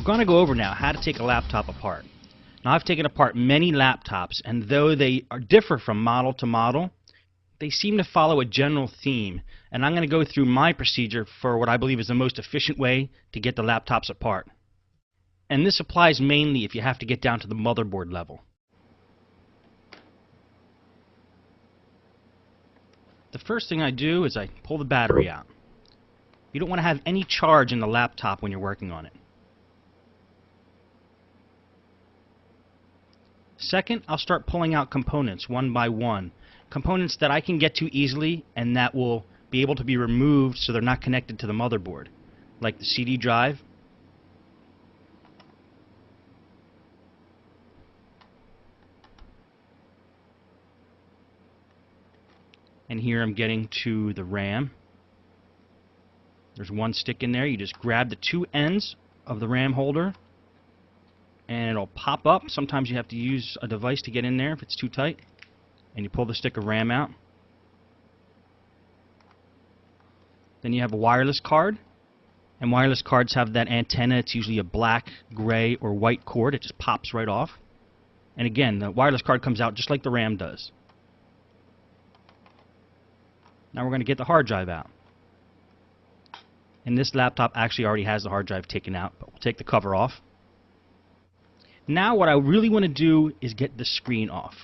going to go over now how to take a laptop apart. Now, I've taken apart many laptops, and though they differ from model to model, they seem to follow a general theme, and I'm going to go through my procedure for what I believe is the most efficient way to get the laptops apart. And this applies mainly if you have to get down to the motherboard level. The first thing I do is I pull the battery out. You don't want to have any charge in the laptop when you're working on it. Second, I'll start pulling out components one by one. Components that I can get to easily and that will be able to be removed so they're not connected to the motherboard, like the CD drive, and here I'm getting to the RAM. There's one stick in there. You just grab the two ends of the RAM holder and it'll pop up. Sometimes you have to use a device to get in there if it's too tight. And you pull the stick of RAM out. Then you have a wireless card. And wireless cards have that antenna. It's usually a black, gray, or white cord. It just pops right off. And again, the wireless card comes out just like the RAM does. Now we're going to get the hard drive out. And this laptop actually already has the hard drive taken out, but we'll take the cover off. Now what I really want to do is get the screen off,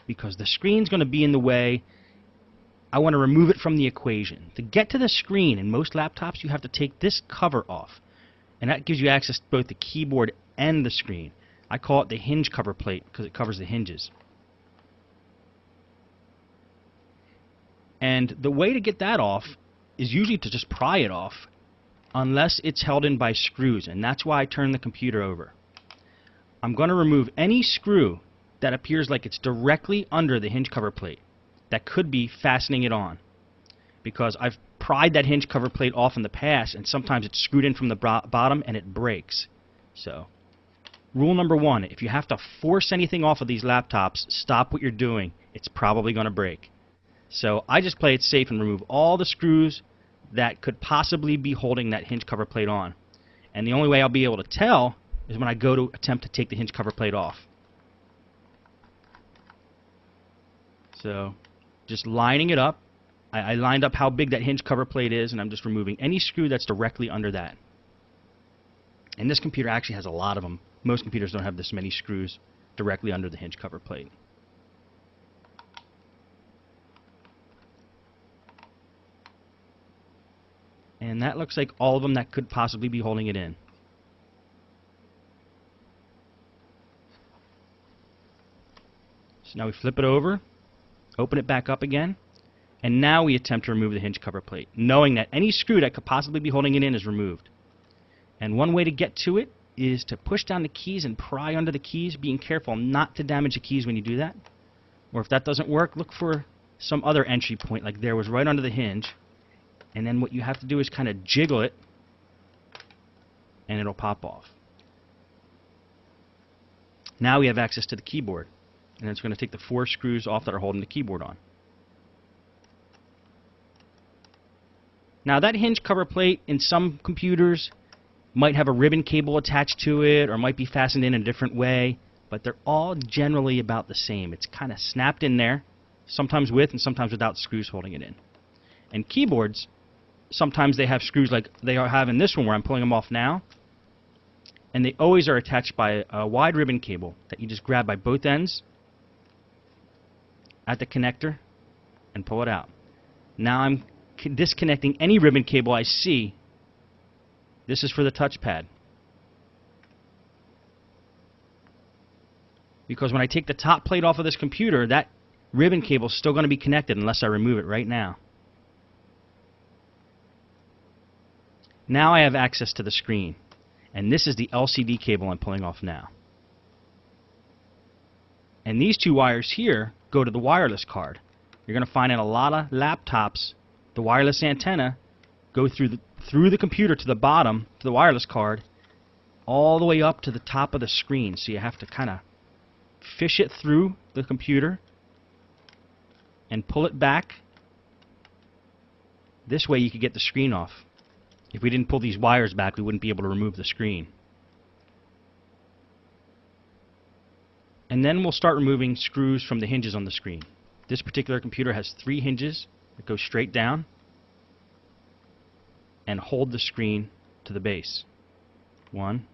because the screen's going to be in the way. I want to remove it from the equation. To get to the screen in most laptops, you have to take this cover off, and that gives you access to both the keyboard and the screen. I call it the hinge cover plate because it covers the hinges. And the way to get that off is usually to just pry it off, unless it's held in by screws, and that's why I turn the computer over. I'm going to remove any screw that appears like it's directly under the hinge cover plate that could be fastening it on, because I've pried that hinge cover plate off in the past and sometimes it's screwed in from the bottom and it breaks. So rule number one, if you have to force anything off of these laptops, stop what you're doing. It's probably going to break. So I just play it safe and remove all the screws that could possibly be holding that hinge cover plate on. And the only way I'll be able to tell is when I go to attempt to take the hinge cover plate off. So just lining it up. I lined up how big that hinge cover plate is, and I'm just removing any screw that's directly under that. And this computer actually has a lot of them. Most computers don't have this many screws directly under the hinge cover plate. And that looks like all of them that could possibly be holding it in. So now we flip it over, open it back up again, and now we attempt to remove the hinge cover plate, knowing that any screw that could possibly be holding it in is removed. And one way to get to it is to push down the keys and pry under the keys, being careful not to damage the keys when you do that. Or if that doesn't work, look for some other entry point, like there was right under the hinge. And then what you have to do is kind of jiggle it, and it'll pop off. Now we have access to the keyboard, and it's going to take the 4 screws off that are holding the keyboard on. Now that hinge cover plate in some computers might have a ribbon cable attached to it, or might be fastened in a different way, but they're all generally about the same. It's kind of snapped in there, sometimes with and sometimes without screws holding it in. And keyboards, sometimes they have screws like they have in this one where I'm pulling them off now, and they always are attached by a wide ribbon cable that you just grab by both ends at the connector and pull it out. Now I'm disconnecting any ribbon cable I see. This is for the touchpad, because when I take the top plate off of this computer, that ribbon cable is still going to be connected unless I remove it right now. Now I have access to the screen, and this is the LCD cable I'm pulling off now. And these 2 wires here go to the wireless card. You're going to find in a lot of laptops, the wireless antenna go through the computer to the bottom, to the wireless card, all the way up to the top of the screen. So you have to kind of fish it through the computer and pull it back. This way you could get the screen off. If we didn't pull these wires back, we wouldn't be able to remove the screen. And then we'll start removing screws from the hinges on the screen. This particular computer has 3 hinges that go straight down and hold the screen to the base. 1,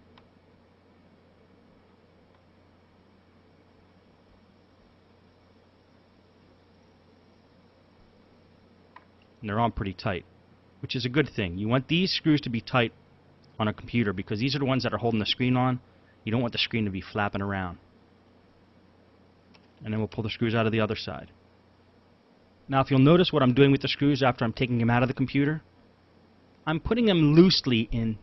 and they're on pretty tight, which is a good thing. You want these screws to be tight on a computer because these are the ones that are holding the screen on. You don't want the screen to be flapping around. And then we'll pull the screws out of the other side. Now if you'll notice what I'm doing with the screws after I'm taking them out of the computer, I'm putting them loosely in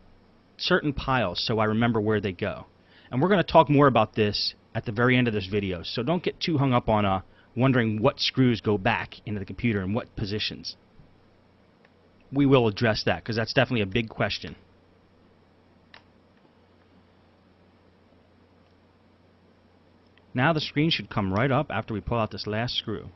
certain piles so I remember where they go. And we're going to talk more about this at the very end of this video, so don't get too hung up on wondering what screws go back into the computer and what positions. We will address that because that's definitely a big question. Now the screen should come right up after we pull out this last screw.